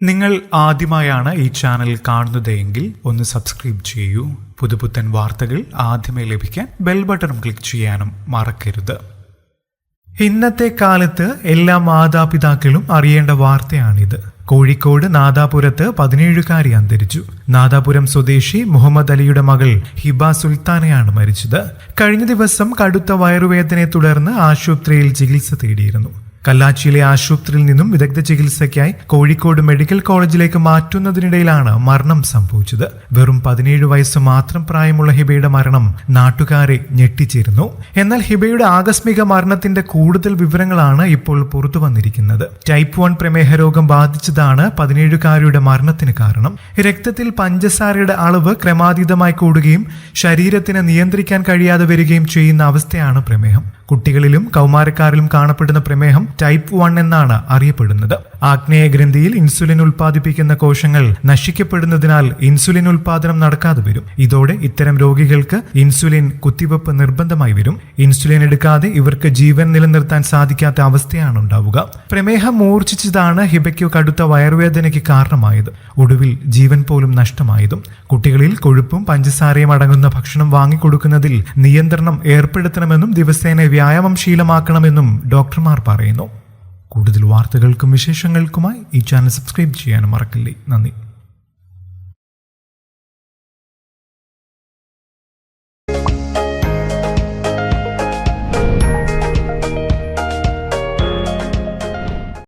നിങ്ങൾ ആദ്യമായാണ് ഈ ചാനൽ കാണുന്നതെങ്കിൽ ഒന്ന് സബ്സ്ക്രൈബ് ചെയ്യൂ. പുതുപുത്തൻ വാർത്തകൾ ആദ്യമേ ലഭിക്കാൻ ബെൽ ബട്ടൺ ക്ലിക്ക് ചെയ്യാനും മറക്കരുത്. ഇന്നത്തെ കാലത്ത് എല്ലാ മാതാപിതാക്കളും അറിയേണ്ട വാർത്തയാണിത്. കോഴിക്കോട് നാദാപുരത്ത് 17-കാരി അന്തരിച്ചു. നാദാപുരം സ്വദേശി മുഹമ്മദ് അലിയുടെ മകൾ ഹിബ സുൽത്താനയാണ് മരിച്ചത്. കഴിഞ്ഞ ദിവസം കടുത്ത വയറുവേദനയെ തുടർന്ന് ആശുപത്രിയിൽ ചികിത്സ തേടിയിരുന്നു. കല്ലാച്ചിയിലെ ആശുപത്രിയിൽ നിന്നും വിദഗ്ധ ചികിത്സയ്ക്കായി കോഴിക്കോട് മെഡിക്കൽ കോളേജിലേക്ക് മാറ്റുന്നതിനിടയിലാണ് മരണം സംഭവിച്ചത്. വെറും 17 വയസ്സ് മാത്രം പ്രായമുള്ള ഹിബയുടെ മരണം നാട്ടുകാരെ ഞെട്ടിച്ചിരുന്നു. എന്നാൽ ഹിബയുടെ ആകസ്മിക മരണത്തിന്റെ കൂടുതൽ വിവരങ്ങളാണ് ഇപ്പോൾ പുറത്തു വന്നിരിക്കുന്നത്. ടൈപ്പ് 1 പ്രമേഹ രോഗം ബാധിച്ചതാണ് 17-കാരിയുടെ മരണത്തിന് കാരണം. രക്തത്തിൽ പഞ്ചസാരയുടെ അളവ് ക്രമാതീതമായി കൂടുകയും ശരീരത്തിന് നിയന്ത്രിക്കാൻ കഴിയാതെ വരികയും ചെയ്യുന്ന അവസ്ഥയാണ് പ്രമേഹം. കുട്ടികളിലും കൗമാരക്കാരിലും കാണപ്പെടുന്ന പ്രമേഹം ടൈപ്പ് 1 എന്നാണ് അറിയപ്പെടുന്നത്. ആഗ്നേയ ഗ്രന്ഥിയിൽ ഇൻസുലിൻ ഉൽപ്പാദിപ്പിക്കുന്ന കോശങ്ങൾ നശിക്കപ്പെടുന്നതിനാൽ ഇൻസുലിൻ ഉൽപാദനം നടക്കാതെ വരും. ഇതോടെ ഇത്തരം രോഗികൾക്ക് ഇൻസുലിൻ കുത്തിവെപ്പ് നിർബന്ധമായി വരും. ഇൻസുലിൻ എടുക്കാതെ ഇവർക്ക് ജീവൻ നിലനിർത്താൻ സാധിക്കാത്ത അവസ്ഥയാണ് ഉണ്ടാവുക. പ്രമേഹം മൂർച്ഛിച്ചതാണ് ഹിബയ്ക്ക് കടുത്ത വയറുവേദനയ്ക്ക് കാരണമായത്. ഒടുവിൽ ജീവൻ പോലും നഷ്ടമായതും. കുട്ടികളിൽ കൊഴുപ്പും പഞ്ചസാരയും അടങ്ങുന്ന ഭക്ഷണം വാങ്ങിക്കൊടുക്കുന്നതിൽ നിയന്ത്രണം ഏർപ്പെടുത്തണമെന്നും ദിവസേന വ്യായാമം ശീലമാക്കണമെന്നും ഡോക്ടർമാർ പറയുന്നു. കൂടുതൽ വാർത്തകൾക്കും വിശേഷങ്ങൾക്കുമായി ഈ ചാനൽ സബ്സ്ക്രൈബ് ചെയ്യാനും മറക്കല്ലേ. നന്ദി.